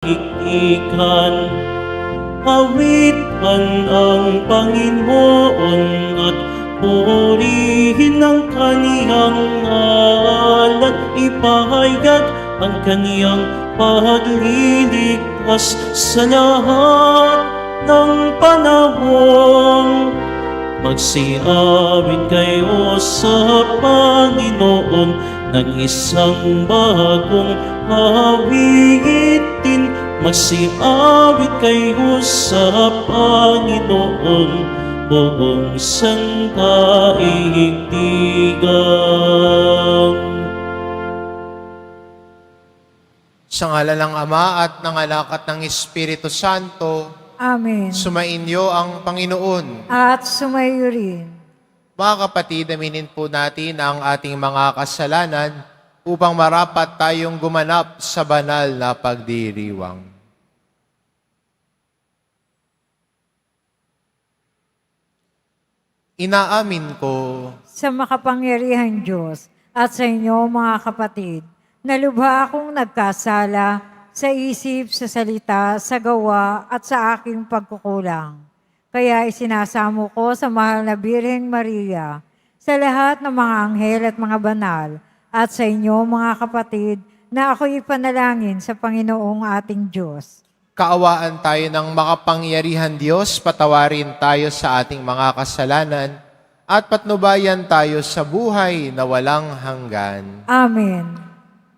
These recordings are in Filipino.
iktikan. Awitan ang Panginoon at purihin ang kaniyang ngalan. Ipahayag ang kaniyang pagliligtas sa lahat ng panahon. Magsiawit kayo sa Panginoon ng isang bagong awitin. Magsiawit kayo sa Panginoon, buong sandaigdigan. Sa ngala ng Ama at ng Anak at ng Espiritu Santo, Amen. sumainyo ang Panginoon. At sumayo rin. Mga kapatid, aminin po natin ang ating mga kasalanan upang marapat tayong gumanap sa banal na pagdiriwang. Inaamin ko Sa makapangyarihan Diyos at sa inyo mga kapatid, na lubha akong nagkasala sa isip, sa salita, sa gawa at sa aking pagkukulang. Kaya isinasamo ko sa mahal na Birheng Maria, sa lahat ng mga anghel at mga banal, at sa inyo mga kapatid, na ako'y ipanalangin sa Panginoong ating Diyos. kaawaan tayo ng makapangyarihan Diyos, patawarin tayo sa ating mga kasalanan, at patnubayan tayo sa buhay na walang hanggan. Amen.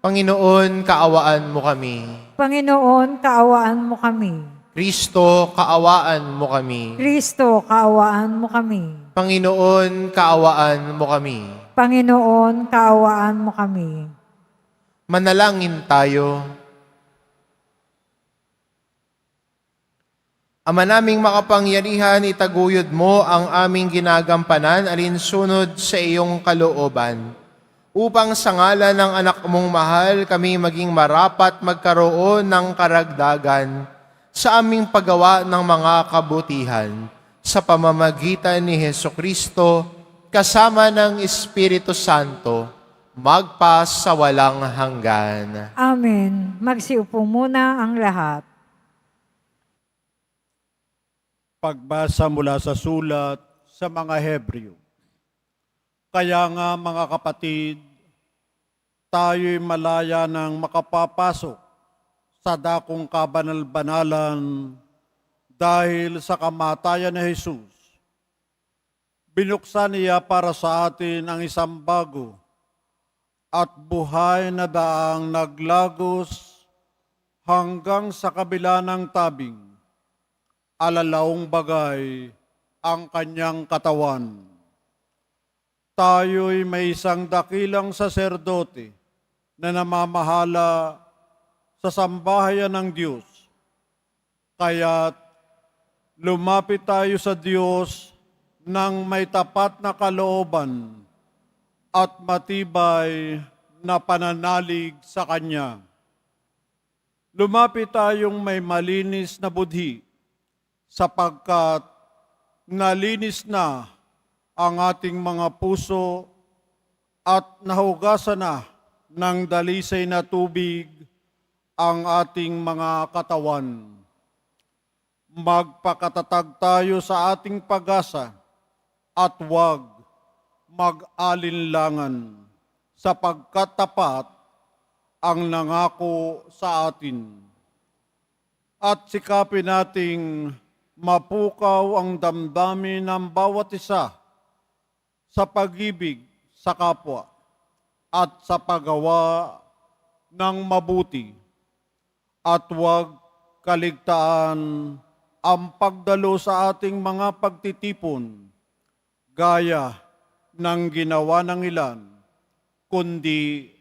Panginoon, kaawaan mo kami. Panginoon, kaawaan mo kami. Kristo, kaawaan mo kami. Kristo, kaawaan mo kami. Panginoon, kaawaan mo kami. Panginoon, kaawaan mo kami. Manalangin tayo. Ama naming makapangyarihan, itaguyod mo ang aming ginagampanan alinsunod sa iyong kalooban, upang sa ngalan ng anak mong mahal kami maging marapat magkaroon ng karagdagan sa aming paggawa ng mga kabutihan sa pamamagitan ni Hesukristo kasama ng Espiritu Santo, magpa sa walang hanggan. Amen. Magsiupo muna ang lahat. Pagbasa mula sa sulat sa mga Hebreo. Kaya nga mga kapatid, tayo'y malaya ng makapapasok sa dakong kabanal-banalan dahil sa kamatayan ni Jesus. Binuksan niya para sa atin ang isang bago at buhay na daang naglagos hanggang sa kabila ng tabing. Alalaong bagay ang kanyang katawan. Tayo'y may isang dakilang saserdote na namamahala sa sambahayan ng Diyos. Kaya't lumapit tayo sa Diyos ng may tapat na kalooban at matibay na pananalig sa Kanya. Lumapit tayong may malinis na budhi, sapagkat nalinis na ang ating mga puso at nahugasan na ng dalisay na tubig ang ating mga katawan. Magpakatatag tayo sa ating pag-asa at huwag mag-alinlangan, sapagkat tapat ang nangako sa atin. At sikapin nating mapukaw ang damdamin ng bawat isa sa pag-ibig sa kapwa at sa paggawa ng mabuti, at huwag kaligtaan ang pagdalo sa ating mga pagtitipon gaya ng ginawa ng ilan, kundi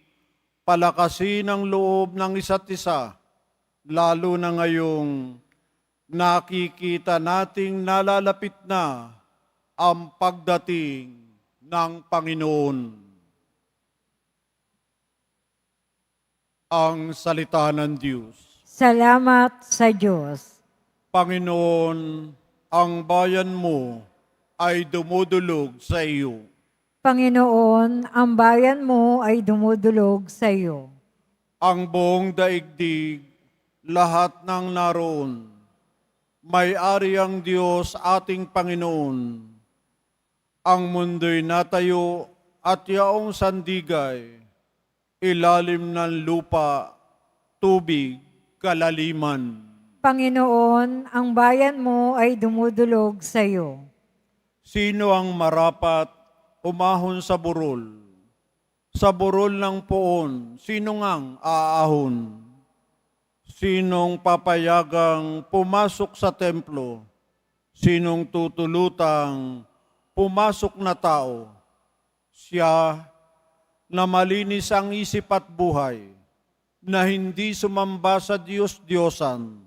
palakasin ang loob ng isa't isa, lalo na ngayong nakikita nating nalalapit na ang pagdating ng Panginoon. Ang salita ng Diyos. Salamat sa Diyos. Panginoon, ang bayan mo ay dumudulog sa iyo. Panginoon, ang bayan mo ay dumudulog sa iyo. Ang buong daigdig lahat ng naroon. May-ari ang Diyos ating Panginoon. Ang mundo'y natayo at yaong sandigay, ilalim ng lupa, tubig, kalaliman. Panginoon, ang bayan mo ay dumudulog sa iyo. Sino ang marapat umahon sa burol? Sa burol ng poon, sino ngang aahon? Sinong papayagang pumasok sa templo? Sinong tutulutang pumasok na tao? Siya na malinis ang isip at buhay, na hindi sumamba sa Diyos-Diyosan,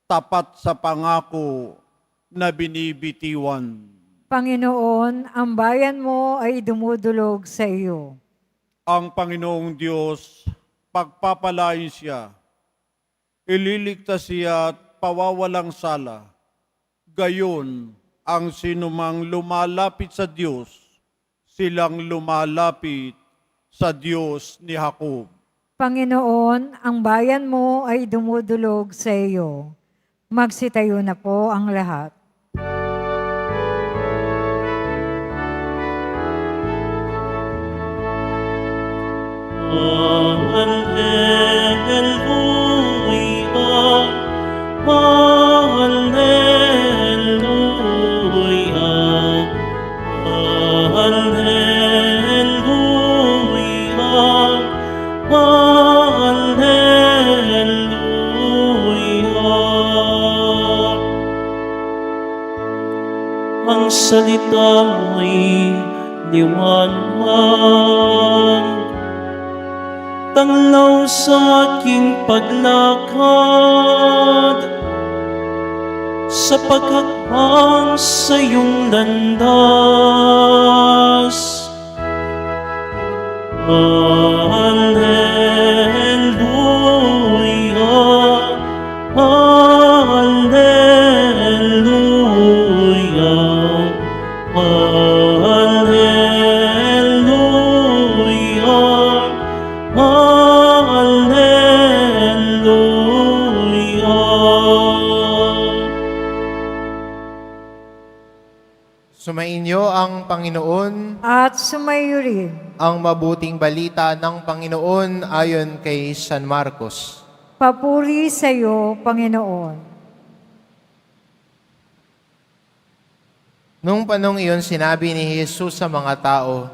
tapat sa pangako na binibitiwan. Panginoon, ang bayan mo ay dumudulog sa iyo. Ang Panginoong Diyos, pagpapalain siya, ililigtas siya at pawawalang sala. Gayon, ang sinumang lumalapit sa Diyos, silang lumalapit sa Diyos ni Jacob. Panginoon, ang bayan mo ay dumudulog sa iyo. Magsitayo na po ang lahat. Hallelujah, hallelujah, hallelujah, hallelujah. Ang salita mo'y liwanag, tanglaw sa aking paglakad, sapagkat ang sa iyong landas. Hallelujah, hallelujah, hallelujah, hallelujah. Sumainyo ang Panginoon, At sumayo rin. ang mabuting balita ng Panginoon ayon kay San Marcos. Papuri sa iyo, Panginoon. Nung panong iyon, sinabi ni Jesus sa mga tao,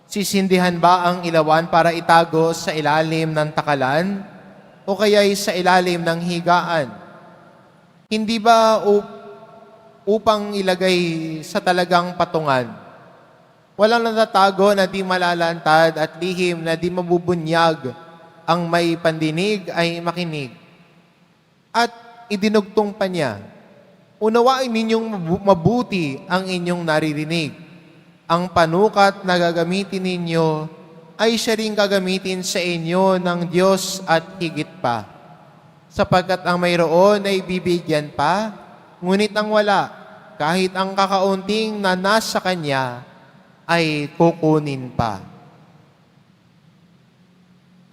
sisindihan ba ang ilawan para itago sa ilalim ng takalan o kaya'y sa ilalim ng higaan? Hindi ba upang ilagay sa talagang patungan? Walang natatago na di malalantad at lihim na di mabubunyag. Ang may pandinig ay makinig. At idinugtong pa niya, unawain ninyong mabuti ang inyong naririnig. Ang panukat na gagamitin ninyo ay siya ring gagamitin sa inyo ng Diyos at higit pa. Sapagkat ang mayroon ay bibigyan pa, ngunit ang wala, kahit ang kakaunting na nasa kanya, ay kukunin pa.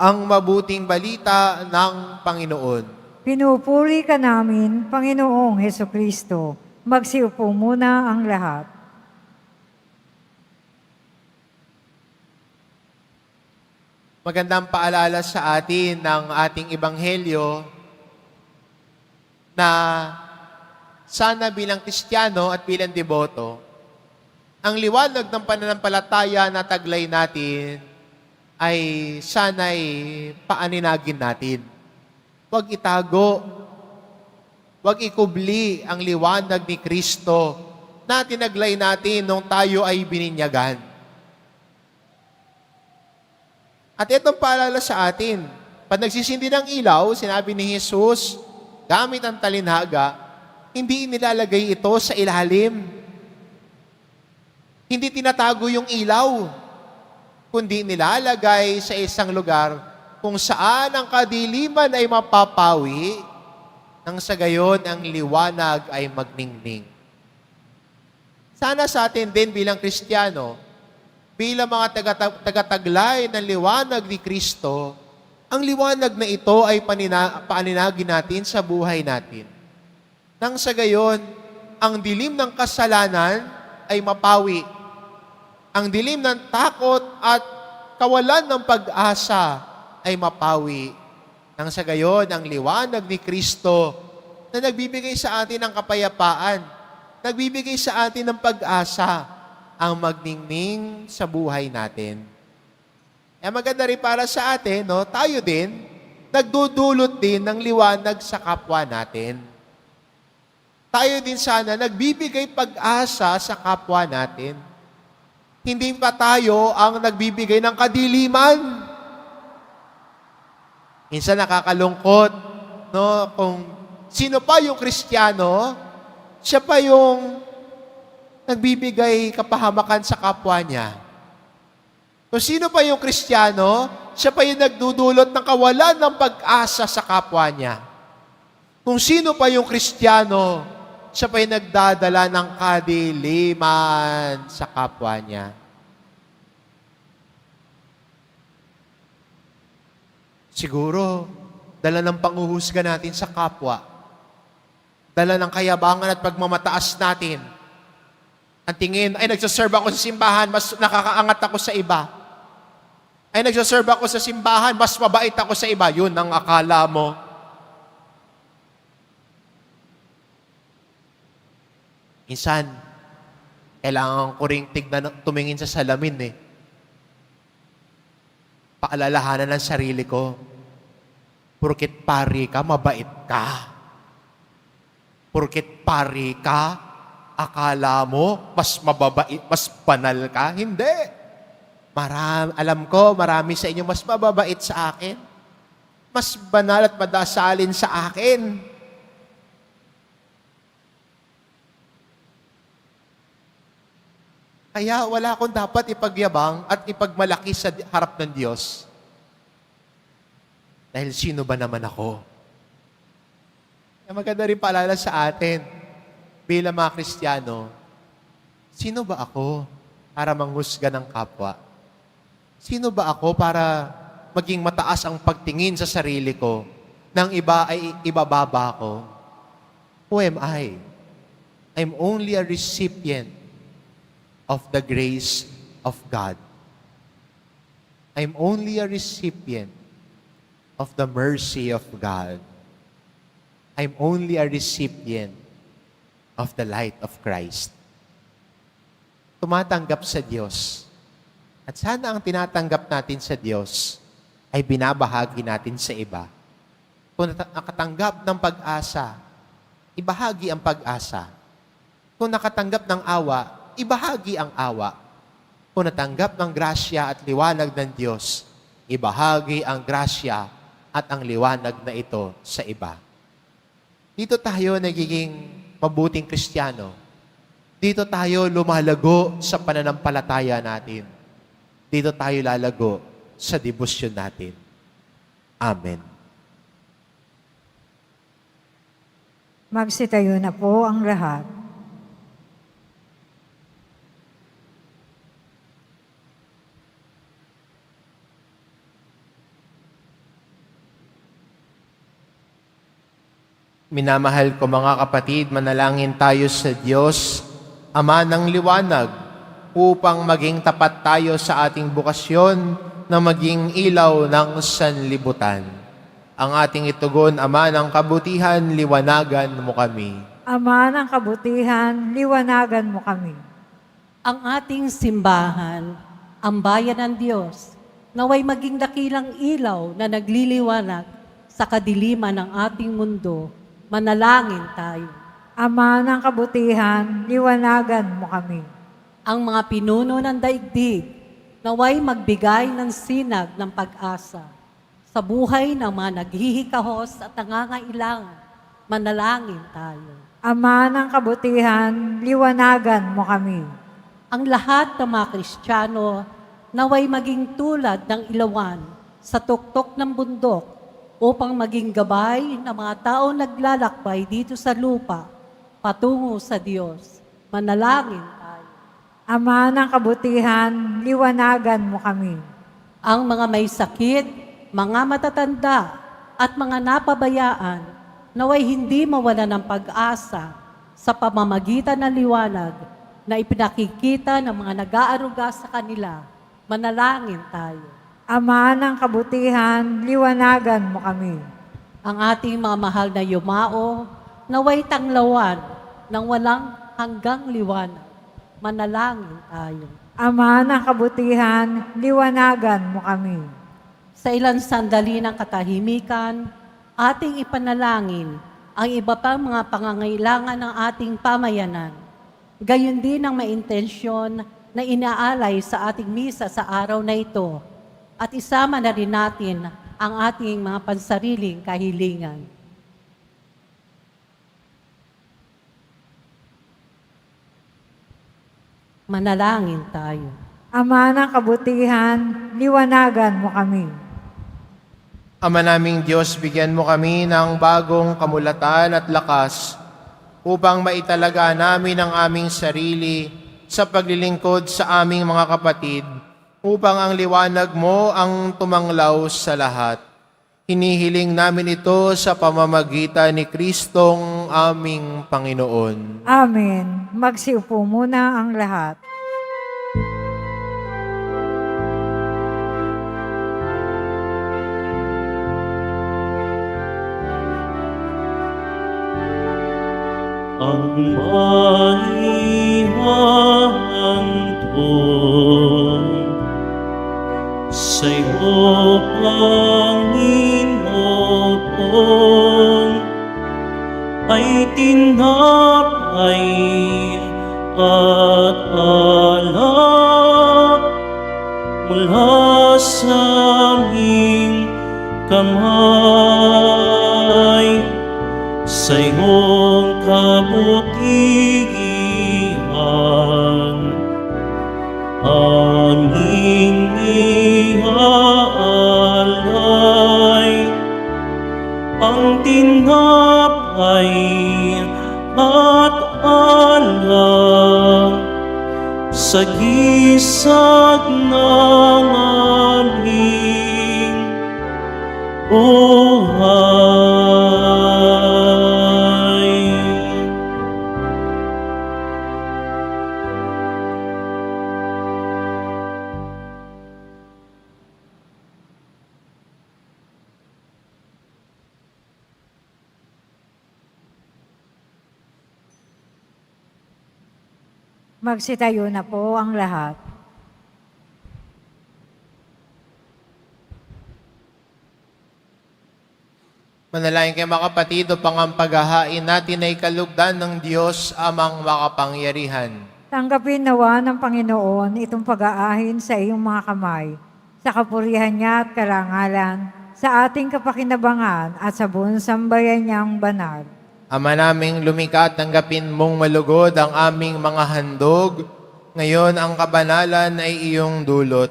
Ang mabuting balita ng Panginoon. Pinupuri ka namin, Panginoong Hesukristo. Magsiupo muna ang lahat. Magandang paalala sa atin ng ating Ebanghelyo na sana bilang Kristiyano at bilang deboto, ang liwanag ng pananampalataya na taglay natin ay sana'y paaninagin natin. Huwag itago, huwag ikubli ang liwanag ni Kristo na tinaglay natin nung tayo ay bininyagan. At itong paalala sa atin, pag nagsisindi ng ilaw, sinabi ni Jesus, gamit ang talinhaga, hindi nilalagay ito sa ilalim. Hindi tinatago yung ilaw, kundi nilalagay sa isang lugar kung saan ang kadiliman ay mapapawi, nang sa gayon ang liwanag ay magningning. Sana sa atin din bilang Kristiyano, bilang mga tagataglay ng liwanag ni Kristo, Ang liwanag na ito ay paaninagin natin sa buhay natin. Nang sa gayon, ang dilim ng kasalanan ay mapawi. Ang dilim ng takot at kawalan ng pag-asa ay mapawi. Nang sa gayon, ang liwanag ni Kristo na nagbibigay sa atin ng kapayapaan, nagbibigay sa atin ng pag-asa, ang magningning sa buhay natin. Eh maganda rin para sa atin, no? Tayo din, nagdudulot din ng liwanag sa kapwa natin. Tayo din sana nagbibigay pag-asa sa kapwa natin. Hindi pa tayo ang nagbibigay ng kadiliman. Minsan nakakalungkot, no? Kung sino pa yung Kristiyano, siya pa yung nagbibigay kapahamakan sa kapwa niya. Kung sino pa yung Kristiyano, siya pa yung nagdudulot ng kawalan ng pag-asa sa kapwa niya. Kung sino pa yung Kristiyano, siya pa yung nagdadala ng kadiliman sa kapwa niya. Siguro, dala ng panghuhusga natin sa kapwa, dala ng kayabangan at pagmamataas natin. Ang tingin, ay nagsaserve ako sa simbahan, mas nakakaangat ako sa iba. Ay nagsaserve ako sa simbahan, mas mabait ako sa iba. Yun ang akala mo. Minsan, kailangan ko ring tumingin sa salamin Paalalahanan ng sarili ko. Porket pari ka, mabait ka. Porket pari ka, akala mo, mas mababait, mas banal ka? Hindi. Alam ko, marami sa inyo mas mababait sa akin. Mas banal at madasalin sa akin. Kaya wala akong dapat ipagyabang at ipagmalaki sa harap ng Diyos. Dahil sino ba naman ako? Kaya maganda rin paalala sa atin, bilang mga Kristiyano, sino ba ako para manghusga ng kapwa? Sino ba ako para maging mataas ang pagtingin sa sarili ko nang iba ay ibababa ko? Who am I? I'm only a recipient of the grace of God. I'm only a recipient of the mercy of God. I'm only a recipient of the light of Christ. Tumatanggap sa Diyos. At sana ang tinatanggap natin sa Diyos ay binabahagi natin sa iba. Kung nakatanggap ng pag-asa, ibahagi ang pag-asa. Kung nakatanggap ng awa, ibahagi ang awa. Kung natanggap ng grasya at liwanag ng Diyos, ibahagi ang grasya at ang liwanag na ito sa iba. Dito tayo nagiging mabuting Kristiyano. Dito tayo lumalago sa pananampalataya natin. Dito tayo lalago sa debosyon natin. Amen. Magsitayo na po ang lahat. Minamahal ko mga kapatid, manalangin tayo sa Diyos, Ama ng liwanag, upang maging tapat tayo sa ating bukasyon na maging ilaw ng sanlibutan. Ang ating itugon, Ama ng kabutihan, liwanagan mo kami. Ama ng kabutihan, liwanagan mo kami. Ang ating simbahan, ang bayan ng Diyos, naway maging dakilang ilaw na nagliliwanag sa kadiliman ng ating mundo. Manalangin tayo. Ama ng kabutihan, liwanagan mo kami. Ang mga pinuno ng daigdig, naway magbigay ng sinag ng pag-asa sa buhay ng mga naghihikahos at nangangailangan. Manalangin tayo. Ama ng kabutihan, liwanagan mo kami. Ang lahat ng mga Kristiyano, naway maging tulad ng ilawan sa tuktok ng bundok upang maging gabay ng mga taong naglalakbay dito sa lupa patungo sa Diyos. Manalangin tayo. Ama ng kabutihan, liwanagan mo kami. Ang mga may sakit, mga matatanda at mga napabayaan naway hindi mawala ng pag-asa sa pamamagitan ng liwanag na ipinakikita ng mga nag-aaruga sa kanila. Manalangin tayo. Ama ng kabutihan, liwanagan mo kami. Ang ating mga mahal na yumao, naway tanglawan ng walang hanggang liwanag. Manalangin tayo. Ama ng kabutihan, liwanagan mo kami. Sa ilang sandali ng katahimikan, ating ipanalangin ang iba pang mga pangangailangan ng ating pamayanan. Gayon din ang maintensyon na inaalay sa ating misa sa araw na ito. At isama na rin natin ang ating mga pansariling kahilingan. Manalangin tayo. Ama ng kabutihan, liwanagan mo kami. Ama naming Diyos, bigyan mo kami ng bagong kamulatan at lakas upang maitalaga namin ang aming sarili sa paglilingkod sa aming mga kapatid, upang ang liwanag mo ang tumanglaw sa lahat. Hinihiling namin ito sa pamamagitan ni Kristong aming Panginoon. Amen. Magsiupo muna ang lahat. Ang mahiwantong sa'yo, Panginoon, ay tinapay at alak mula sa aming kamay. Sa iyong kabutihan, aming iaalay ang tinapay at alak sa gisag ng aming buhay. Magsitayo na po ang lahat. Manalangin kayo mga kapatid upang ang paghahain natin ay kalugdan ng Diyos amang makapangyarihan. Tanggapin nawa ng Panginoon itong pag-aahin sa iyong mga kamay, sa kapurihan niya at karangalan, sa ating kapakinabangan at sa buong sambayan niyang banal. Ama naming lumikha, tanggapin mong malugod ang aming mga handog. Ngayon ang kabanalan ay iyong dulot.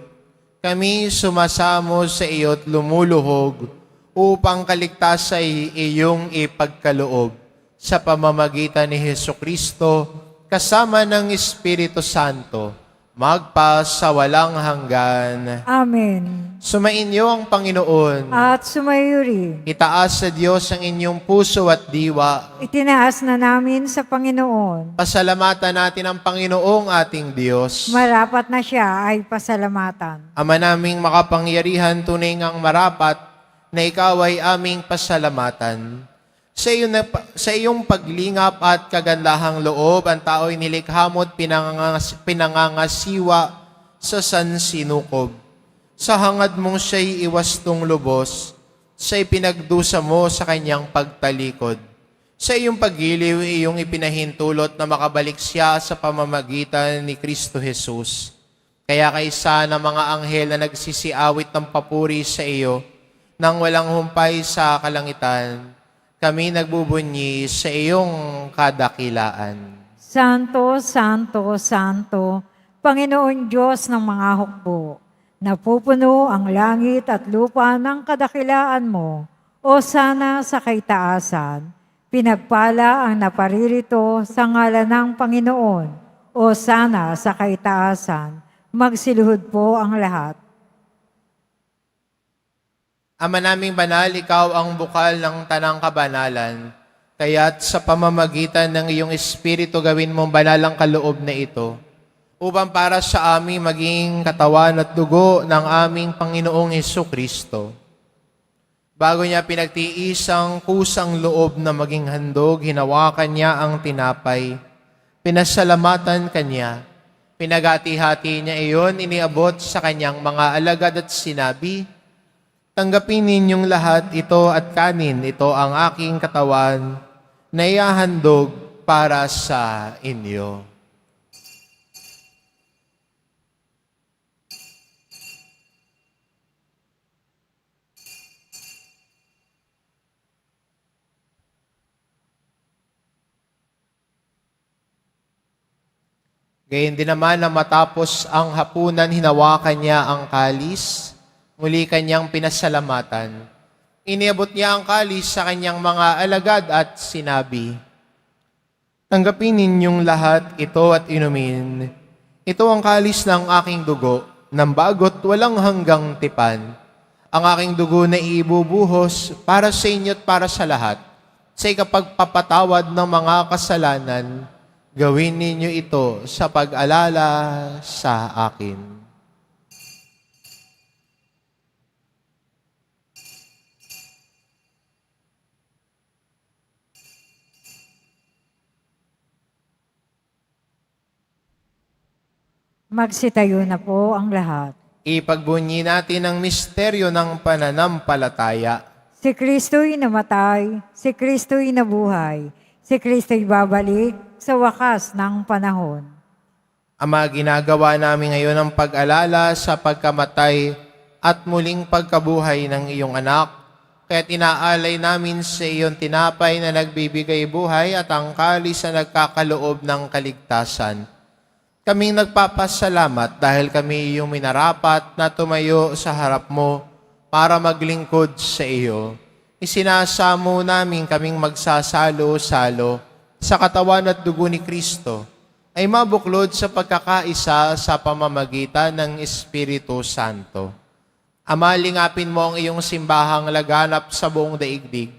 Kami sumasamo sa iyo't lumuluhog upang kaligtas ay iyong ipagkaloob. Sa pamamagitan ni Hesukristo, kasama ng Espiritu Santo, magpa sa walang hanggan. Amen. Sumainyo ang Panginoon. At sumayo rin. Itaas sa Diyos ang inyong puso at diwa. Itinaas na namin sa Panginoon. Pasalamatan natin ang Panginoong ating Diyos. Marapat na siya ay pasalamatan. Ama naming makapangyarihan, tunay ngang marapat na ikaw ay aming pasalamatan. Sa iyong paglingap at kagandahang loob, ang tao'y nilikha mo at pinangangasiwa sa sansinukob. Sa hangad mong siya'y iwastong lubos, siya'y pinagdusa mo sa kanyang pagtalikod. Sa iyong paggiliw, iyong ipinahintulot na makabalik siya sa pamamagitan ni Kristo Jesus. Kaya kaisa ng mga anghel na nagsisiawit ng papuri sa iyo, nang walang humpay sa kalangitan, kami nagbubunyi sa iyong kadakilaan. Santo, Santo, Santo, Panginoon Diyos ng mga hukbo, napupuno ang langit at lupa ng kadakilaan mo, o sana sa kaitaasan. Pinagpala ang naparirito sa ngalan ng Panginoon, o sana sa kaitaasan. Magsiluhod po ang lahat. Ama naming banal, ikaw ang bukal ng tanang kabanalan. Kaya't sa pamamagitan ng iyong Espiritu gawin mong banal ang kaloob na ito, upang para sa amin maging katawan at dugo ng aming Panginoong Hesukristo. Bago niya pinagtiis ang kusang loob na maging handog, hinawakan niya ang tinapay, pinasalamatan kanya, pinagati-hati niya iyon, iniabot sa kanyang mga alagad at sinabi, "Tanggapin ninyong lahat ito at kanin, ito ang aking katawan na ihahandog para sa inyo." Gayun din naman na matapos ang hapunan, hinawakan niya ang kalis, muli kanyang pinasalamatan. Iniabot niya ang kalis sa kanyang mga alagad at sinabi, "Tanggapin ninyong lahat ito at inumin. Ito ang kalis ng aking dugo, ng bagot walang hanggang tipan. Ang aking dugo na ibubuhos para sa inyo at para sa lahat, sa ikapagpapatawad ng mga kasalanan. Gawin ninyo ito sa pag-alala sa akin." Magsitayo na po ang lahat. Ipagbunyi natin ang misteryo ng pananampalataya. Si Kristo'y namatay, si Kristo'y nabuhay, si Kristo'y babalik sa wakas ng panahon. Ama, ginagawa namin ngayon ang pag-alala sa pagkamatay at muling pagkabuhay ng iyong anak, kaya't inaalay namin sa iyong tinapay na nagbibigay buhay at ang kalis na nagkakaloob ng kaligtasan. Kaming nagpapasalamat dahil kami iyong minarapat na tumayo sa harap mo para maglingkod sa iyo. Isinasamo namin kaming magsasalo-salo sa katawan at dugo ni Kristo ay mabuklod sa pagkakaisa sa pamamagitan ng Espiritu Santo. Ama, lingapin mo ang iyong simbahang laganap sa buong daigdig.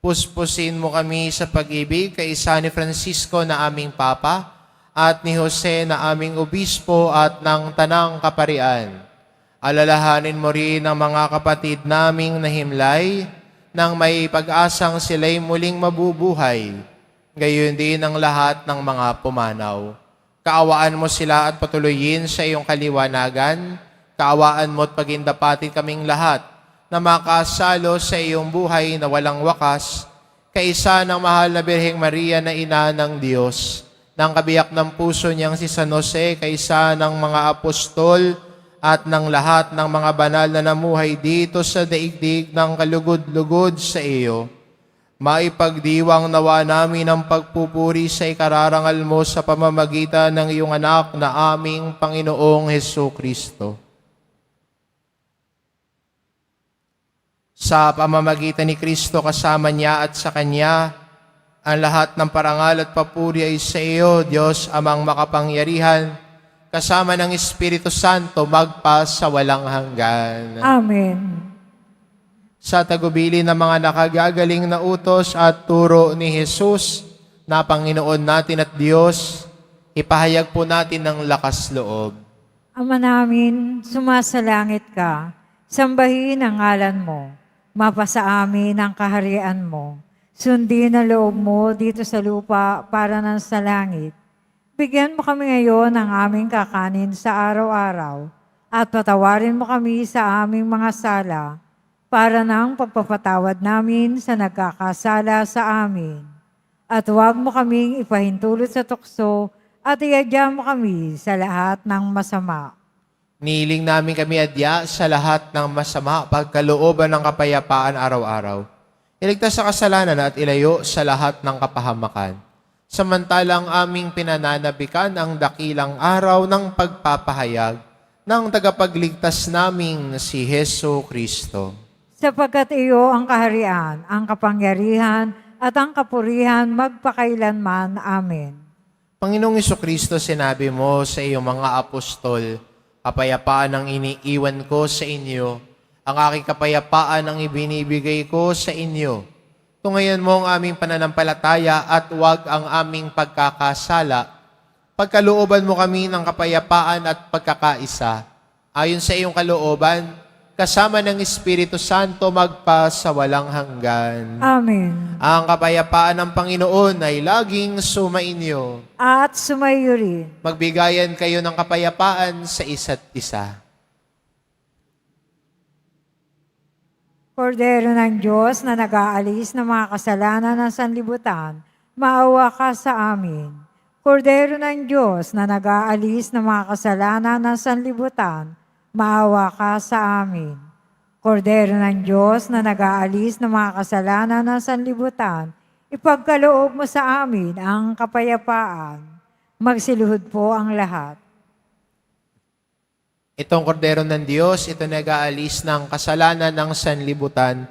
Puspusin mo kami sa pag-ibig kaisa ni Francisco na aming Papa at ni Jose na aming Obispo at ng Tanang Kaparian. Alalahanin mo rin ang mga kapatid naming nahimlay nang may pag-asang sila'y muling mabubuhay. Gayon din ang lahat ng mga pumanaw. Kaawaan mo sila at patuloyin sa iyong kaliwanagan. Kaawaan mo at pagindapatin kaming lahat na makasalo sa iyong buhay na walang wakas, kaisa ng mahal na Birheng Maria na ina ng Diyos, ng kabiyak ng puso niyang si San Jose, kaisa ng mga apostol at ng lahat ng mga banal na namuhay dito sa daigdig ng kalugod-lugod sa iyo. Maipagdiwang nawa namin ang pagpupuri sa ikararangal mo sa pamamagitan ng iyong anak na aming Panginoong Hesukristo. Sa pamamagitan ni Kristo, kasama niya at sa Kanya, ang lahat ng parangal at papuri ay sa iyo, Diyos amang makapangyarihan, kasama ng Espiritu Santo, magpa sa walang hanggan. Amen. Sa tagubili ng mga nakagagaling na utos at turo ni Jesus, na Panginoon natin at Diyos, ipahayag po natin ng lakas loob. Ama namin, sumasalangit ka, sambahin ang ngalan mo, mapasa amin ang kaharian mo. Sundin ang loob mo dito sa lupa para nang sa langit. Bigyan mo kami ngayon ng aming kakanin sa araw-araw at patawarin mo kami sa aming mga sala para nang pagpapatawad namin sa nagkakasala sa amin. At huwag mo kaming ipahintulot sa tukso at iadya mo kami sa lahat ng masama. Niling namin kami adya sa lahat ng masama, pagkalooban ng kapayapaan araw-araw. Iligtas sa kasalanan at ilayo sa lahat ng kapahamakan. Samantalang aming pinananabikan ang dakilang araw ng pagpapahayag ng tagapagligtas naming si Hesu Kristo. Sapagkat iyo ang kaharian, ang kapangyarihan, at ang kapurihan magpakailanman. Amen. Panginoong Hesukristo, sinabi mo sa iyong mga apostol, kapayapaan ang iniiwan ko sa inyo, Ang aking kapayapaan ang ibinibigay ko sa inyo. Tungayan mo ang aming pananampalataya at huwag ang aming pagkakasala. Pagkalooban mo kami ng kapayapaan at pagkakaisa. Ayon sa iyong kalooban, kasama ng Espiritu Santo magpa sa walang hanggan. Amen. Ang kapayapaan ng Panginoon ay laging sumainyo. At sumayo rin. Magbigayan kayo ng kapayapaan sa isa't isa. Kordero ng Diyos na nag-aalis ng mga kasalanan ng sanlibutan, maawa ka sa amin. Kordero ng Diyos na nag-aalis ng mga kasalanan ng sanlibutan, maawa ka sa amin. Kordero ng Diyos na nag-aalis ng mga kasalanan ng sanlibutan, ipagkaloob mo sa amin ang kapayapaan. Magsiluhod po ang lahat. Itong kordero ng Diyos, ito nag-aalis ng kasalanan ng sanlibutan.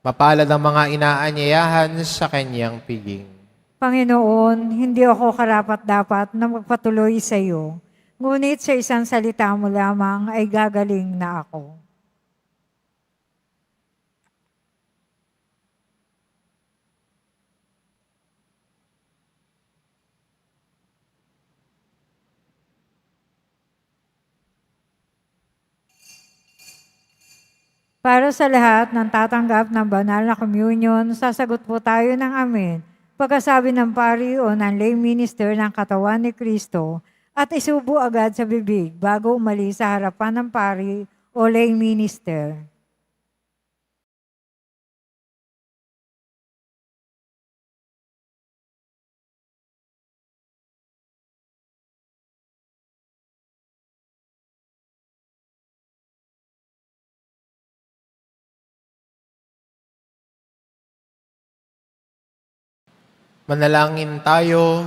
Mapalad ang mga inaanyayahan sa kanyang piging. Panginoon, hindi ako karapat-dapat na magpatuloy sa iyo, ngunit sa isang salita mo lamang ay gagaling na ako. Para sa lahat ng tatanggap ng banal na communion, sasagot po tayo ng amen. Pagkasabi ng pari o ng lay minister ng katawan ni Kristo at isubo agad sa bibig bago umalis sa harapan ng pari o lay minister. Manalangin tayo.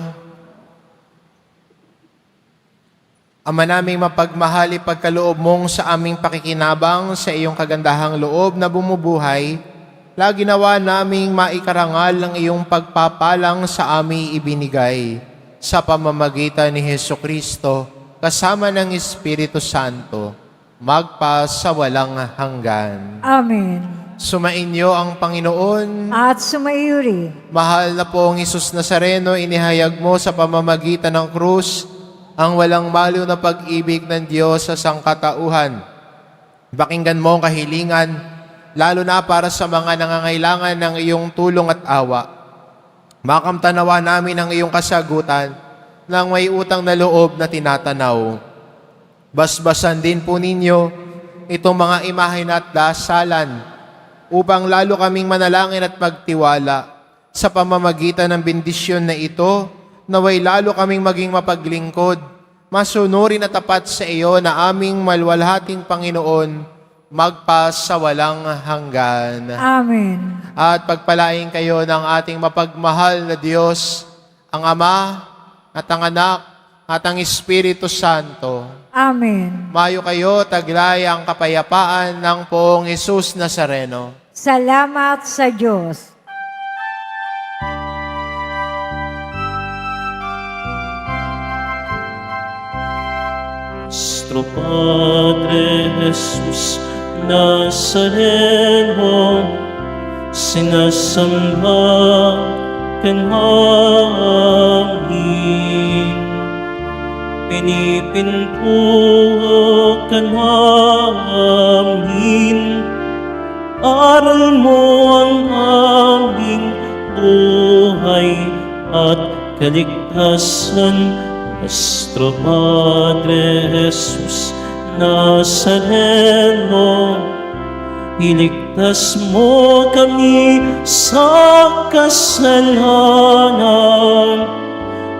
Ama naming mapagmahal, ipagkaloob mong sa aming pakikinabang sa iyong kagandahang loob na bumubuhay, lagi nawa naming maikarangal ng iyong pagpapalang sa aming ibinigay sa pamamagitan ni Hesukristo kasama ng Espiritu Santo, magpa sa walang hanggan. Amen. Sumainyo ang Panginoon. At sumaiyo rin. Mahal na pong Isus Nazareno, inihayag mo sa pamamagitan ng krus ang walang baliw na pag-ibig ng Diyos sa sangkatauhan. Pakinggan mo ang kahilingan, lalo na para sa mga nangangailangan ng iyong tulong at awa. Makamtanawa namin ang iyong kasagutan ng may utang na loob na tinatanaw. Basbasan din po ninyo itong mga imahen at dasalan upang lalo kaming manalangin at magtiwala sa pamamagitan ng bendisyon na ito, naway lalo kaming maging mapaglingkod, masunurin at tapat sa iyo na aming malwalhating Panginoon, magpa sa walang hanggan. Amen. At pagpalain kayo ng ating mapagmahal na Diyos, ang Ama at ang Anak at ang Espiritu Santo. Amen. Mayo kayo, taglay ang kapayapaan ng poong Isus Nazareno. Salamat sa Diyos. Nuestro Padre Jesús Nazareno, sinasamba ka namin. Pinipintuho ka namin. Aral mo ang aming buhay at kaligtasan. Nuestro Padre Jesus Nazareno, iligtas mo kami sa kasalanan.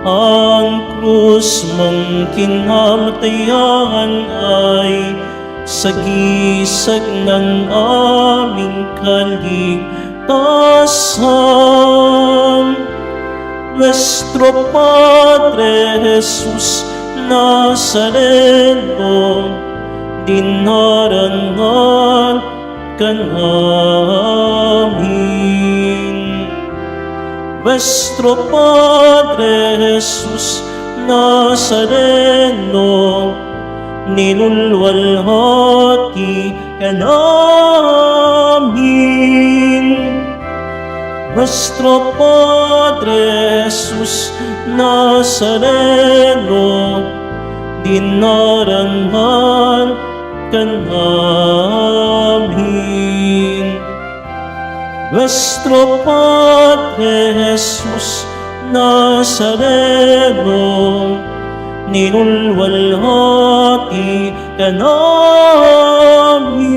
Ang krus mong kinamatayan ay sagisag ng aming kaligtasan. Nuestro Padre Jesus Nazareno, dinarangal ka namin. Nuestro Padre Jesus Nazareno, nilulwalhati ka namin. Nuestro Padre Jesus Nazareno, dinarangal ka namin. Nuestro Padre Jesus Nazareno, nilulwalhati ka namin.